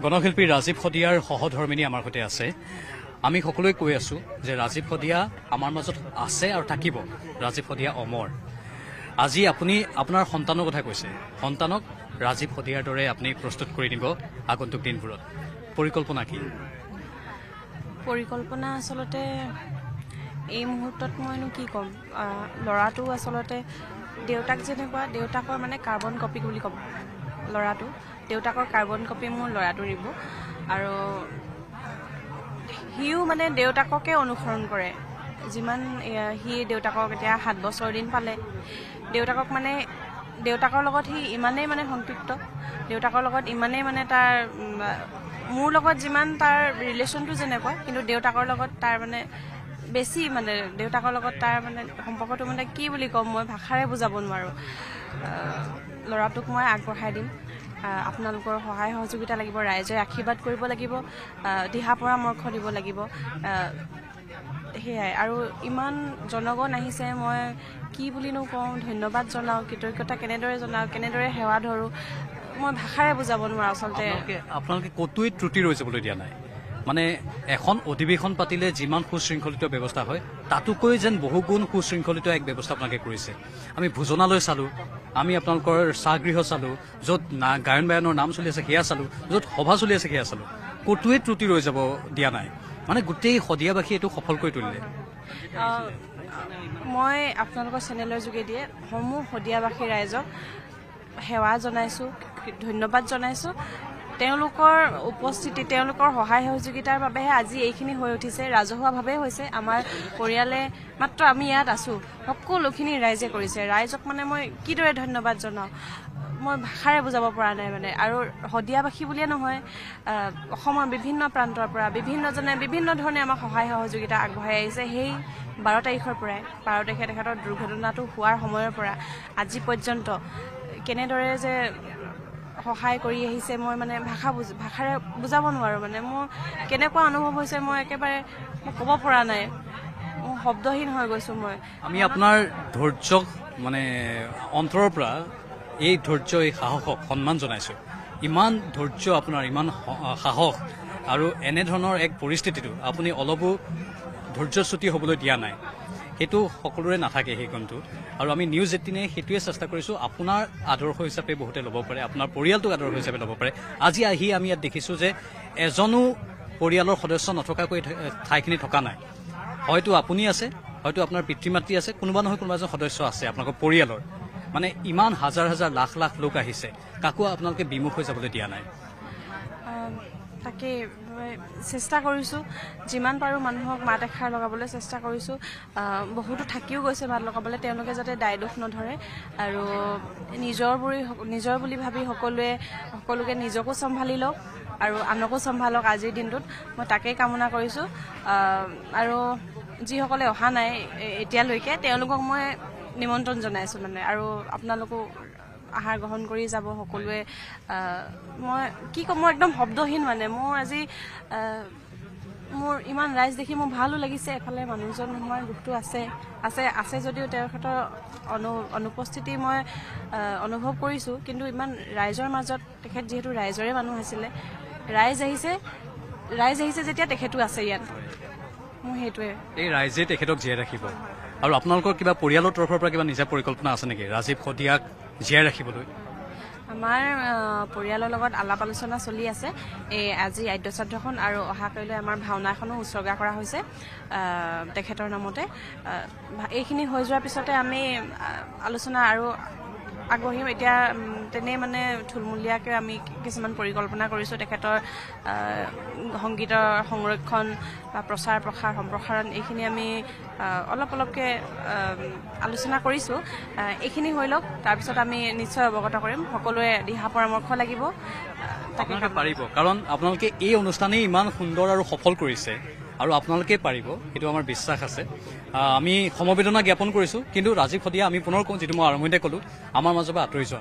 গণশিল্পী ৰাজীৱ শদিয়াৰ সহধৰ্মিনী আমাৰ সৈতে আছে। আমি সকলোৱে কৈ আছো যে ৰাজীৱ শদিয়া আমাৰ মাজত আছে আৰু থাকিব। ৰাজীৱ শদিয়া অমৰ। আজি আপুনি আপোনাৰ সন্তানৰ কথা কৈছে, সন্তানক ৰাজীৱ শদিয়াৰ দৰে আপুনি প্ৰস্তুত কৰি দিব আগন্তুক দিনবোৰত। পৰিকল্পনা কি? পৰিকল্পনা আচলতে এই মুহূৰ্তত মইনো কি ক'ম, ল'ৰাটো আচলতে দেউতাক যেনেকুৱা, দেউতাকৰ মানে কাৰ্বন কপি বুলি ক'ম। ল'ৰাটো দেউতাকৰ কাৰ্বন কপি মোৰ ল'ৰাটো দিব, আৰু সিও মানে দেউতাককে অনুসৰণ কৰে। যিমান সি দেউতাকক এতিয়া 7 বছৰ দিন পালে, দেউতাকক মানে দেউতাকৰ লগত সি ইমানেই মানে সংপৃক্ত, দেউতাকৰ লগত ইমানেই মানে তাৰ মোৰ লগত যিমান তাৰ ৰিলেশ্যনটো যেনেকুৱা, কিন্তু দেউতাকৰ লগত তাৰ মানে বেছি, মানে দেউতাকৰ লগত তাৰ মানে সম্পৰ্কটো মানে কি বুলি ক'ম, মই ভাষাৰে বুজাব নোৱাৰোঁ। ল'ৰাটোক মই আগবঢ়াই দিম। আপোনালোকৰ সহায় সহযোগিতা লাগিব, ৰাইজে আশীৰ্বাদ কৰিব লাগিব, দিহা পৰামৰ্শ দিব লাগিব। সেয়াই। আৰু ইমান জনগণ আহিছে, মই কি বুলিনো কওঁ, ধন্যবাদ জনাওঁ, কৃতজ্ঞতা কেনেদৰে জনাওঁ, কেনেদৰে সেৱা ধৰোঁ, মই ভাষাৰে বুজাব নোৱাৰোঁ। আচলতে আপোনালোকে ক'তোৱে ত্ৰুটি ৰৈ যাবলৈ দিয়া নাই। মানে এখন অধিৱেশন পাতিলে যিমান সুশৃংখলিত ব্যৱস্থা হয়, তাতোকৈ যেন বহুগুণ সুশৃংখলিত এক ব্যৱস্থা আপোনালোকে কৰিছে। আমি ভোজনালয় চালোঁ, আমি আপোনালোকৰ চাহগৃহ চালোঁ, য'ত গায়ন বায়নৰ নাম চলি আছে সেয়া চালোঁ, য'ত সভা চলি আছে সেয়া চালোঁ। ক'তোৱে ত্ৰুটি ৰৈ যাব দিয়া নাই। মানে গোটেই শদিয়াবাসী এইটো সফল কৰি তুলিলে। মই আপোনালোকৰ চেনেলৰ যোগেদিয়ে সমূহ শদিয়াবাসী ৰাইজক সেৱা জনাইছোঁ, ধন্যবাদ জনাইছোঁ। তেওঁলোকৰ উপস্থিতি, তেওঁলোকৰ সহায় সহযোগিতাৰ বাবেহে আজি এইখিনি হৈ উঠিছে। ৰাজহুৱাভাৱে হৈছে। আমাৰ পৰিয়ালে মাত্ৰ আমি ইয়াত আছোঁ, সকলোখিনি ৰাইজে কৰিছে। ৰাইজক মানে মই কিদৰে ধন্যবাদ জনাওঁ, মই ভাষাৰে বুজাব পৰা নাই মানে। আৰু শদিয়াবাসী বুলিয়ে নহয়, অসমৰ বিভিন্ন প্ৰান্তৰ পৰা বিভিন্নজনে বিভিন্ন ধৰণে আমাক সহায় সহযোগিতা আগবঢ়াই আহিছে। সেই 12 তাৰিখৰ পৰাই, 12 তাৰিখে তেখেতৰ দুৰ্ঘটনাটো হোৱাৰ সময়ৰ পৰা আজি পৰ্যন্ত কেনেদৰে যে সহায় কৰি আহিছে, মই মানে ভাষাৰে বুজাব নোৱাৰোঁ। মানে মোৰ কেনেকুৱা অনুভৱ হৈছে, মই একেবাৰে ক'ব পৰা নাই, মই শব্দহীন হৈ গৈছোঁ। আমি আপোনাৰ ধৈৰ্যক মানে অন্তৰৰ পৰা এই ধৈৰ্য, এই সাহসক সন্মান জনাইছোঁ। ইমান ধৈৰ্য আপোনাৰ, ইমান সাহস, আৰু এনেধৰণৰ এক পৰিস্থিতিটো আপুনি অলপো ধৈৰ্যচ্যুতি হ'বলৈ দিয়া নাই। সেইটো সকলোৰে নাথাকে সেই গুণটো। আৰু আমি নিউজ 18 সেইটোৱে চেষ্টা কৰিছোঁ, আপোনাৰ আদৰ্শ হিচাপে বহুতে ল'ব পাৰে, আপোনাৰ পৰিয়ালটোক আদৰ্শ হিচাপে ল'ব পাৰে। আজি আহি আমি ইয়াত দেখিছোঁ যে এজনো পৰিয়ালৰ সদস্য নথকাকৈ ঠাইখিনি থকা নাই। হয়তো আপুনি আছে, হয়তো আপোনাৰ পিতৃ মাতৃ আছে, কোনোবা নহয় কোনোবা এজন সদস্য আছে আপোনালোকৰ পৰিয়ালৰ। মানে ইমান হাজাৰ হাজাৰ লাখ লাখ লোক আহিছে, কাকো আপোনালোকে বিমুখ হৈ যাবলৈ দিয়া নাই। তাকে চেষ্টা কৰিছোঁ, যিমান পাৰোঁ মানুহক মাত এষাৰ লগাবলৈ চেষ্টা কৰিছোঁ। বহুতো থাকিও গৈছে মাত লগাবলৈ, তেওঁলোকে যাতে দায় দোষ নধৰে, আৰু নিজৰ বুলি ভাবি সকলোকে নিজকো চম্ভালি লওক আৰু আনকো চম্ভালক আজিৰ দিনটোত, মই তাকেই কামনা কৰিছোঁ। আৰু যিসকলে অহা নাই এতিয়ালৈকে, তেওঁলোকক মই নিমন্ত্ৰণ জনাইছোঁ মানে। আৰু আপোনালোকো আহাৰ গ্ৰহণ কৰি যাব সকলোৱে। মই কি ক'ম, মই একদম শব্দহীন মানে। মোৰ আজি মোৰ ইমান ৰাইজ দেখি মোৰ ভালো লাগিছে। এফালে মানুহজন নোহোৱাৰ দুখটো আছে যদিও তেখেতৰ অনুপস্থিতি মই অনুভৱ কৰিছোঁ, কিন্তু ইমান ৰাইজৰ মাজত তেখেত যিহেতু ৰাইজৰে মানুহ আছিলে, ৰাইজ আহিছে যেতিয়া তেখেতো আছে ইয়াত। মোৰ সেইটোৱে। এই ৰাইজে তেখেতক জীয়াই ৰাখিব। আৰু আপোনালোকৰ কিবা পৰিয়ালৰ তৰফৰ পৰা কিবা নিজা পৰিকল্পনা আছে নেকি ৰাজীৱ শদিয়াক জীয়াই ৰাখিবলৈ? আমাৰ পৰিয়ালৰ লগত আলাপ আলোচনা চলি আছে। আজি আদ্যশ্ৰাদ্ধখন আৰু অহাকাইলৈ আমাৰ ভাওনা এখনো উৎসৰ্গা কৰা হৈছে তেখেতৰ নামতে। এইখিনি হৈ যোৱাৰ পিছতে আমি আলোচনা আৰু আগবাঢ়িম। এতিয়া তেনেই মানে থুলমূলীয়াকৈ আমি কিছুমান পৰিকল্পনা কৰিছোঁ। তেখেতৰ সংগীতৰ সংৰক্ষণ বা প্ৰচাৰ প্ৰসাৰ সম্প্ৰসাৰণ, এইখিনি আমি অলপকৈ আলোচনা কৰিছোঁ। এইখিনি হৈ লওক, তাৰপিছত আমি নিশ্চয় অৱগত কৰিম। সকলোৱে দিহা পৰামৰ্শ লাগিব, তাকে পাৰিব। কাৰণ আপোনালোকে এই অনুষ্ঠানেই ইমান সুন্দৰ আৰু সফল কৰিছে, আৰু আপোনালোকে পাৰিব, সেইটো আমাৰ বিশ্বাস আছে। আমি সমবেদনা জ্ঞাপন কৰিছোঁ। কিন্তু ৰাজীৱ শদিয়া, আমি পুনৰ কওঁ, যিটো মই আৰম্ভণিতে ক'লোঁ, আমাৰ মাজৰ পৰা আঁতৰি যোৱা